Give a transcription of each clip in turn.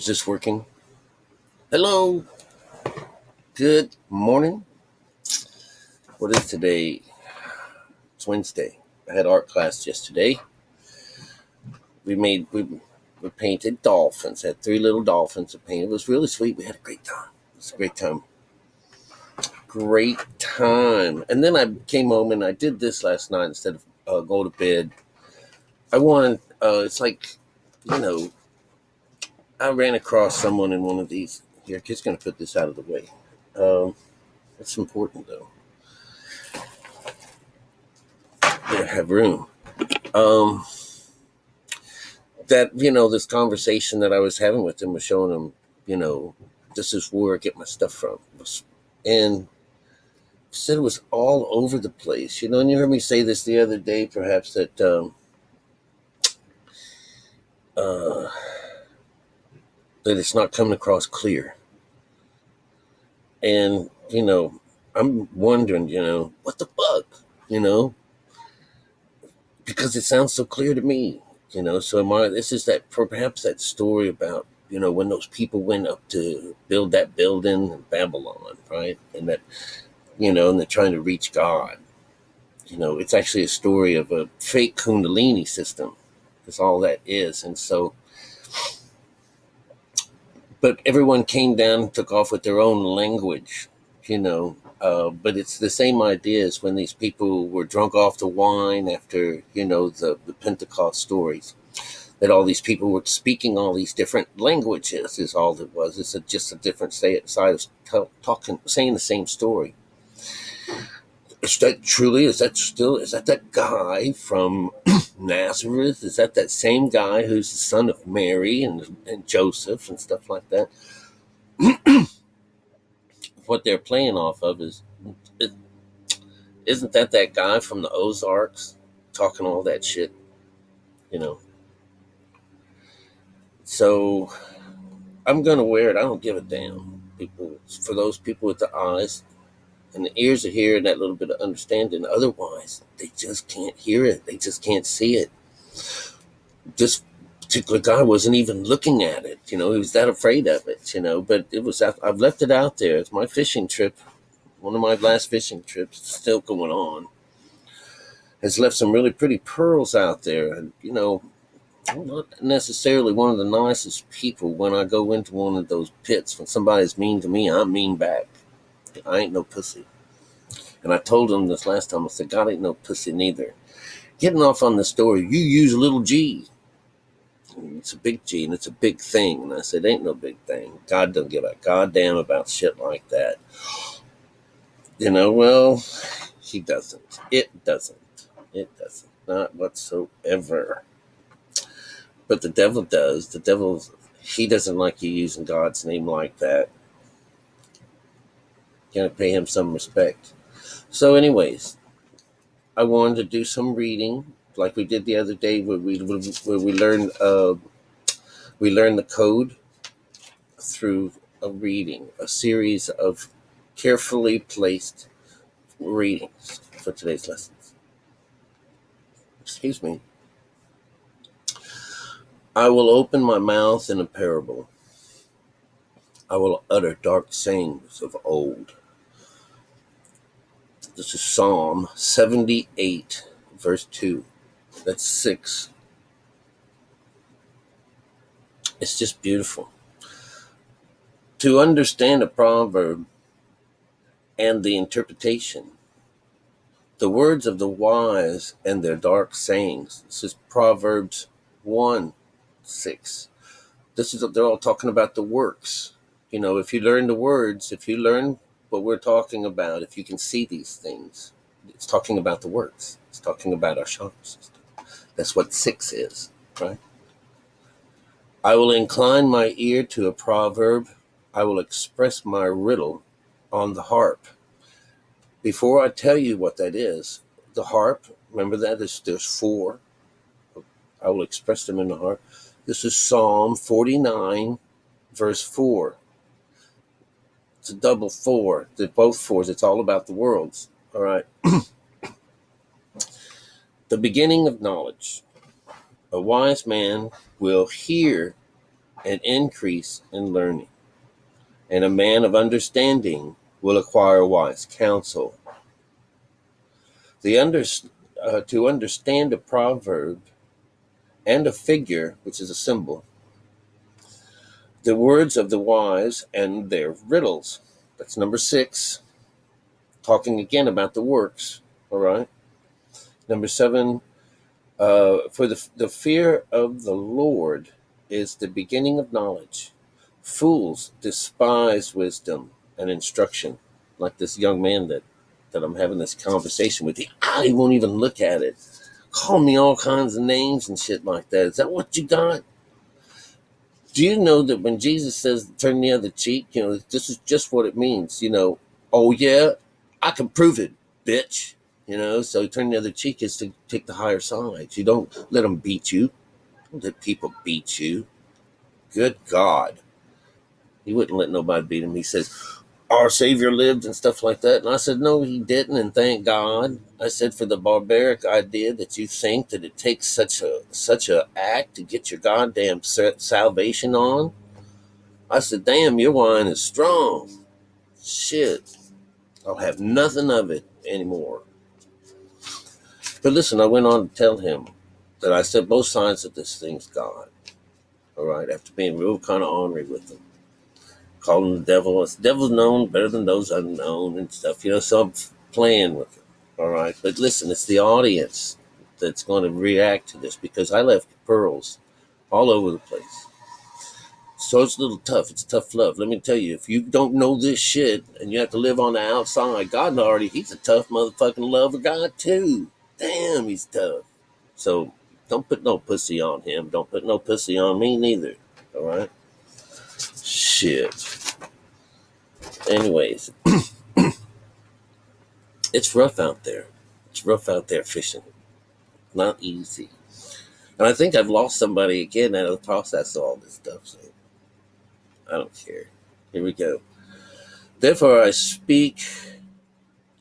Is this working? Hello. Good morning. What is today? It's Wednesday. I had art class yesterday. We painted dolphins. Had three little dolphins to paint. It was really sweet. We had a great time. It was a great time. Great time. And then I came home and I did this last night instead of go to bed. I wanted. It's like, you know, I ran across someone in one of these. Here, kid's gonna put this out of the way. It's important though. They have room. Um, that this conversation that I was having with him was showing him, you know, this is where I get my stuff from, and said it was all over the place. And you heard me say this the other day, perhaps uh, that it's not coming across clear, and I'm wondering, what the fuck, you know, because it sounds so clear to me. So am I. This is that perhaps that story about when those people went up to build that building in Babylon, right? And that and they're trying to reach God. It's actually a story of a fake Kundalini system. That's all that is. And so, but everyone came down and took off with their own language, but it's the same idea as when these people were drunk off the wine after, the Pentecost stories, that all these people were speaking all these different languages is all it was. It's just a different side of talking, saying the same story. Is that guy from Nazareth? Is that same guy who's the son of Mary and Joseph and stuff like that? What they're playing off of isn't that guy from the Ozarks talking all that shit, you know? So I'm going to wear it. I don't give a damn. For those people with the eyes and the ears to hear and that little bit of understanding. Otherwise, they just can't hear it. They just can't see it. This particular guy wasn't even looking at it. He was that afraid of it, but it was, I've left it out there. It's my fishing trip. One of my last fishing trips, still going on, has left some really pretty pearls out there. And, I'm not necessarily one of the nicest people when I go into one of those pits. When somebody's mean to me, I'm mean back. I ain't no pussy. And I told him this last time, I said, God ain't no pussy neither. Getting off on the story, you use little G. It's a big G and it's a big thing. And I said, ain't no big thing. God don't give a goddamn about shit like that. Well, he doesn't. It doesn't. It doesn't. Not whatsoever. But the devil does. He doesn't like you using God's name like that. You gotta pay him some respect. So anyways, I wanted to do some reading like we did the other day where we learned the code through a reading, a series of carefully placed readings for today's lessons. Excuse me. I will open my mouth in a parable. I will utter dark sayings of old. This is Psalm 78, verse 2. That's 6. It's just beautiful. To understand a proverb and the interpretation, the words of the wise and their dark sayings. This is Proverbs 1:6. They're all talking about the works. If you learn the words, if you learn what we're talking about, if you can see these things, it's talking about the works. It's talking about our chakra system. That's what 6 is, right? I will incline my ear to a proverb. I will express my riddle on the harp. Before I tell you what that is, the harp, remember that there's 4. I will express them in the harp. This is Psalm 49, verse 4. It's a double 4. They're both 4s. It's all about the worlds. All right. The beginning of knowledge. A wise man will hear and increase in learning. And a man of understanding will acquire wise counsel. To understand a proverb and a figure, which is a symbol, the words of the wise and their riddles. That's number 6. Talking again about the works. All right. Number 7, for the fear of the Lord is the beginning of knowledge. Fools despise wisdom and instruction, like this young man that I'm having this conversation with. He won't even look at it. Call me all kinds of names and shit like that. Is that what you got? Do you know that when Jesus says turn the other cheek, this is just what it means, oh yeah, I can prove it, bitch. So turn the other cheek is to take the higher side. You don't let them beat you. Don't let people beat you. Good God. He wouldn't let nobody beat him. He says, our Savior lived and stuff like that. And I said, no, he didn't. And thank God. I said, for the barbaric idea that you think that it takes such a act to get your goddamn salvation on. I said, damn, your wine is strong. Shit. I'll have nothing of it anymore. But listen, I went on to tell him that I said both sides of this thing's God. All right, after being real kind of ornery with them. Calling the devil, the devil's known better than those unknown and stuff, so I'm playing with it. All right, but listen, it's the audience that's going to react to this because I left pearls all over the place. So it's a little tough. It's tough love. Let me tell you, if you don't know this shit and you have to live on the outside, God already, he's a tough motherfucking lover God too. Damn, he's tough. So don't put no pussy on him. Don't put no pussy on me neither. All right? Shit. Anyways, it's rough out there. It's rough out there fishing. Not easy. And I think I've lost somebody again out of the process of all this stuff. So I don't care. Here we go. Therefore I speak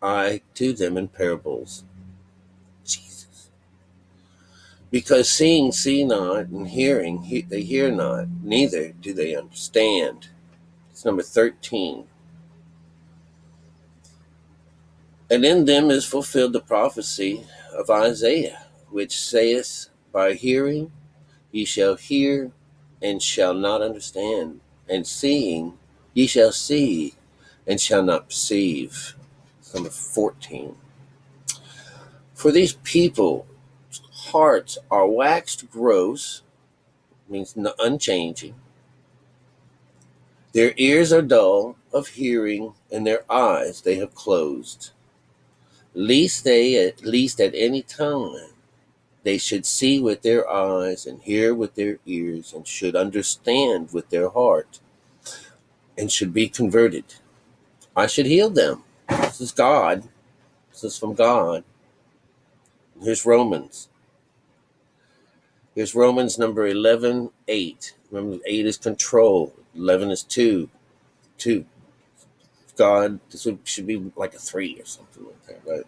to them in parables. Jesus. Because seeing see not, and hearing they hear not, neither do they understand. It's number 13. And in them is fulfilled the prophecy of Isaiah, which saith, by hearing ye shall hear, and shall not understand, and seeing ye shall see, and shall not perceive. Number 14. For these people's hearts are waxed gross, means unchanging. Their ears are dull of hearing, and their eyes they have closed. Lest at any time they should see with their eyes, and hear with their ears, and should understand with their heart, and should be converted. I should heal them. This is God. This is from God. Here's Romans. Here's Romans number 11, 8. Remember, 8 is control. 11 is 2. 2. God, this should be like a 3 or something like that, right?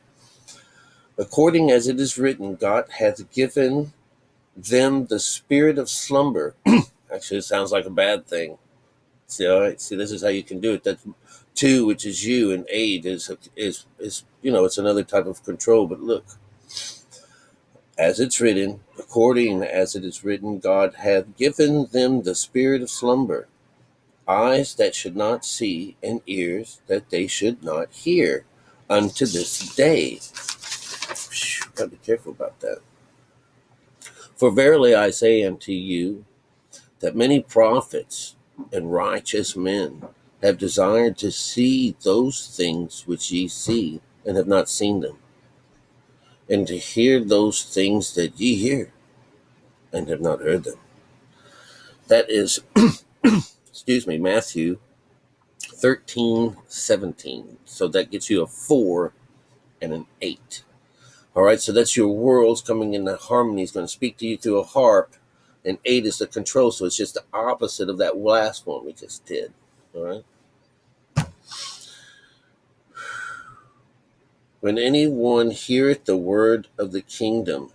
According as it is written, God hath given them the spirit of slumber. Actually, it sounds like a bad thing. See, all right. See, this is how you can do it. That's 2, which is you, and 8 is it's another type of control. But look, as it's written, according as it is written, God hath given them the spirit of slumber, eyes that should not see, and ears that they should not hear, unto this day. Gotta be careful about that. For verily I say unto you, that many prophets and righteous men have desired to see those things which ye see, and have not seen them, and to hear those things that ye hear, and have not heard them. That is, Matthew 13:17. So that gets you a 4 and an 8. All right, so that's your worlds coming in the harmony. Is going to speak to you through a harp, and 8 is the control. So it's just the opposite of that last one we just did. All right. When anyone heareth the word of the kingdom,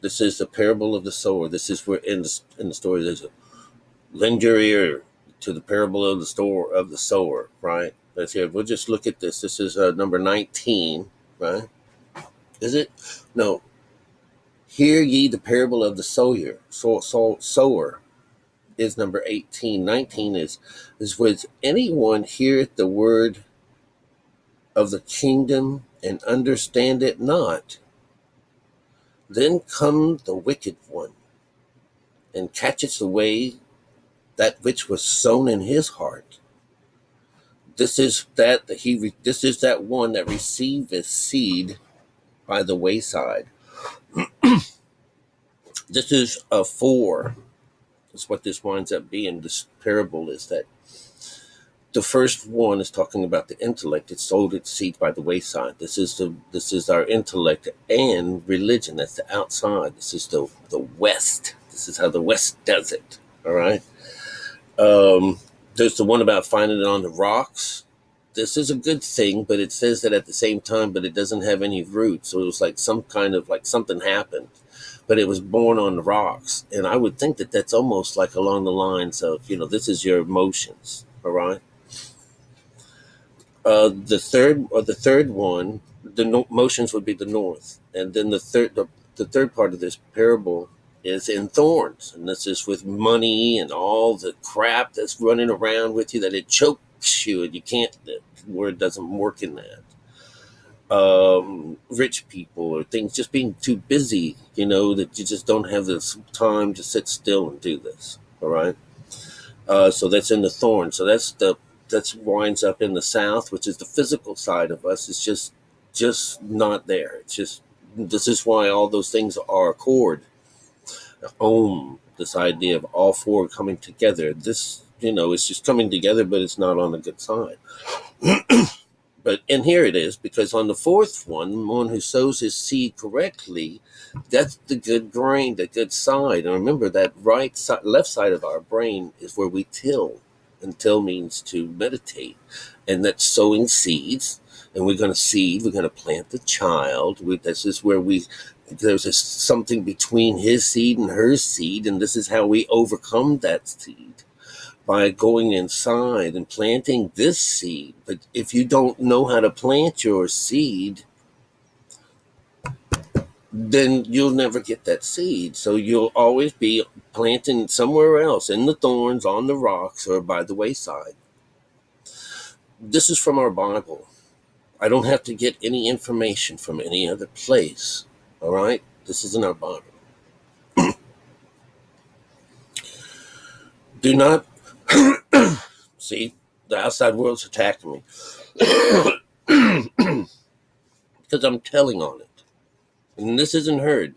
this is the parable of the sower. This is where in the story there's Lend your ear to the parable of the sower, right? Let's hear. We'll just look at this. This is number 19, right? Is it? No. Hear ye the parable of the sower is number 18. 19 is with anyone heareth the word of the kingdom and understand it not. Then come the wicked one and catcheth away that which was sown in his heart. This is this is that one that receiveth seed by the wayside. This is a 4. That's what this winds up being. This parable is that the first one is talking about the intellect. It sowed its seed by the wayside. This is our intellect and religion. That's the outside. This is the West. This is how the West does it. All right. There's the one about finding it on the rocks. This is a good thing, but it says that at the same time, but it doesn't have any roots. So it was like some kind of like something happened, but it was born on the rocks. And I would think that that's almost like along the lines of, this is your emotions. All right. The third one, the motions would be the north, and then the third part of this parable is in thorns, and this is with money and all the crap that's running around with you that it chokes you, and you can't. The word doesn't work in that. Rich people or things just being too busy, that you just don't have the time to sit still and do this. All right. So that's in the thorn. So that winds up in the south, which is the physical side of us. It's just not there. It's just, this is why all those things are accord. This idea of all 4 coming together. This, it's just coming together, but it's not on the good side. And here it is, because on the 4th one who sows his seed correctly, that's the good brain, the good side. And remember that left side of our brain is where we till. And till means to meditate. And that's sowing seeds. And we're going to plant the child. This is where there's something between his seed and her seed. And this is how we overcome that seed. By going inside and planting this seed. But if you don't know how to plant your seed, then you'll never get that seed. So you'll always be planting somewhere else, in the thorns, on the rocks, or by the wayside. This is from our Bible. I don't have to get any information from any other place. All right? This is in our Bible. Do not see, the outside world's attacking me because I'm telling on it. And this isn't heard.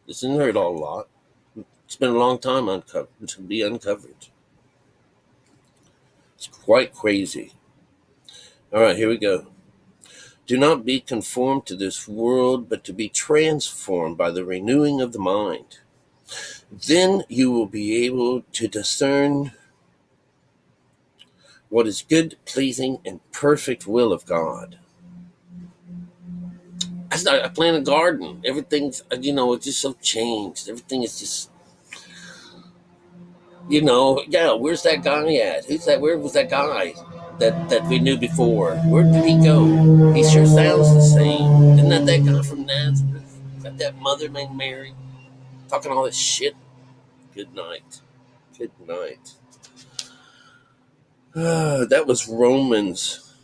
This isn't heard all a lot. It's been a long time to be uncovered. It's quite crazy. All right, here we go. Do not be conformed to this world, but to be transformed by the renewing of the mind. Then you will be able to discern what is good, pleasing, and perfect will of God. I plant a garden. Everything's, it's just so changed. Everything is just, where's that guy at? Who's that? Where was that guy that we knew before? Where did he go? He sure sounds the same. Isn't that guy from Nazareth? Got that mother named Mary? Talking all this shit. Good night. Good night. That was Romans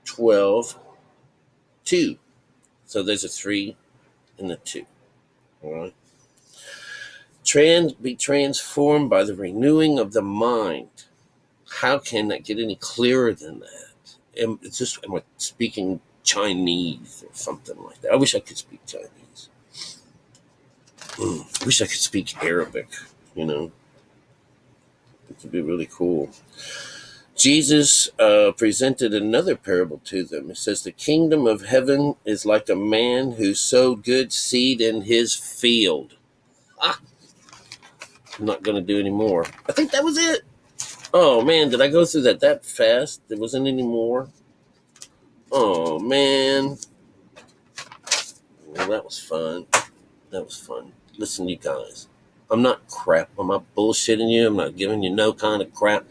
12:2. So there's a 3 and a 2. All right. Be transformed by the renewing of the mind. How can that get any clearer than that? It's just, am I speaking Chinese or something like that? I wish I could speak Chinese. I wish I could speak Arabic, It would be really cool. Jesus presented another parable to them. It says, the kingdom of heaven is like a man who sowed good seed in his field. I'm not going to do any more. I think that was it. Oh, man, did I go through that fast? There wasn't any more? Oh, man. Well, that was fun. Listen, you guys. I'm not crap. I'm not bullshitting you. I'm not giving you no kind of crap.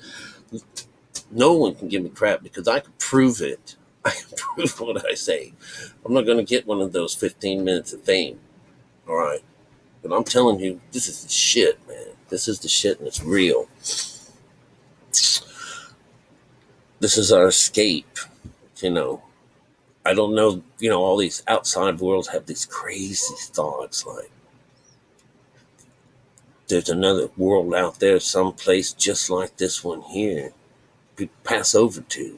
No one can give me crap because I can prove it. I can prove what I say. I'm not going to get one of those 15 minutes of fame. All right. But I'm telling you, this is the shit, man. This is the shit, and it's real. This is our escape. You know, I don't know, all these outside worlds have these crazy thoughts like there's another world out there someplace just like this one here. People pass over to,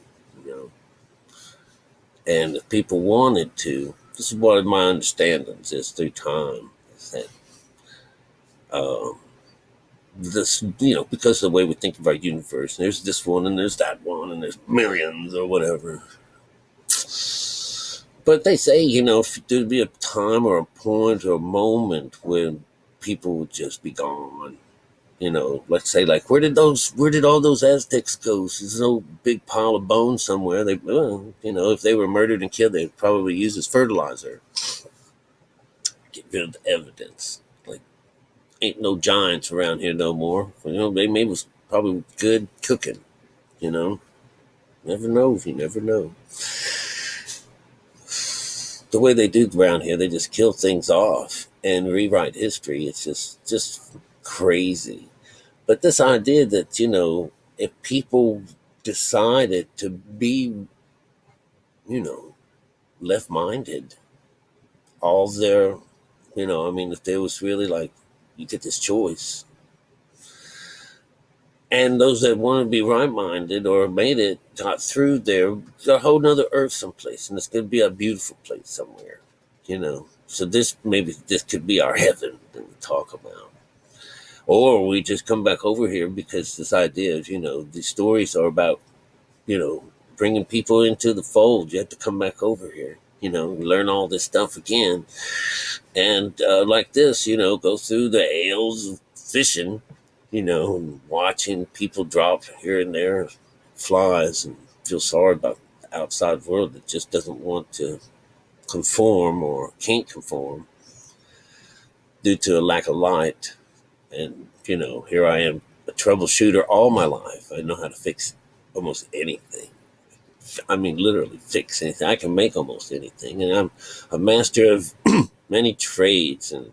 and if people wanted to, this is what my understanding is through time, is that this, because of the way we think of our universe, there's this one and there's that one and there's millions or whatever. But they say, if there'd be a time or a point or a moment when people would just be gone, let's say, like, where did all those Aztecs go? There's no big pile of bones somewhere. If they were murdered and killed, they'd probably use as fertilizer. Get rid of the evidence. Like, ain't no giants around here no more. They maybe was probably good cooking. Never know. You never know. The way they do around here, they just kill things off and rewrite history. It's just crazy. But this idea that, if people decided to be, left-minded, all their, if there was really like, you get this choice. And those that want to be right-minded or made it, got through there, got a whole nother earth someplace, and it's going to be a beautiful place somewhere, So this could be our heaven that we talk about. Or we just come back over here because this idea is, these stories are about, bringing people into the fold. You have to come back over here, learn all this stuff again. And like this, go through the ales of fishing, and watching people drop here and there flies and feel sorry about the outside world that just doesn't want to conform or can't conform due to a lack of light. And, here I am, a troubleshooter all my life. I know how to fix almost anything. I mean, literally fix anything. I can make almost anything. And I'm a master of many trades, and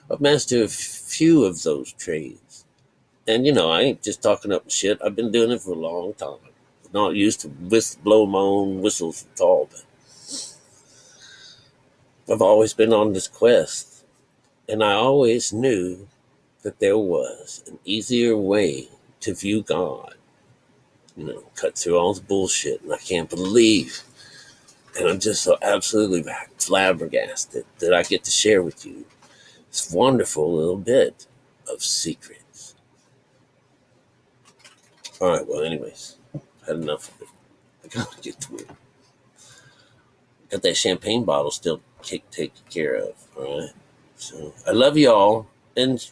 I've mastered a few of those trades. And, I ain't just talking up shit. I've been doing it for a long time. Not used to blow my own whistles at all, but I've always been on this quest. And I always knew that there was an easier way to view God, cut through all the bullshit. And I can't believe, and I'm just so absolutely flabbergasted that I get to share with you this wonderful little bit of secrets. All right, well, anyways, had enough of it. I gotta get to it. Got that champagne bottle still taken care of, all right? So I love y'all, and,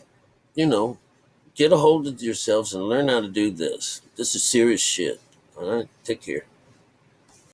get a hold of yourselves and learn how to do this. This is serious shit, all right? Take care.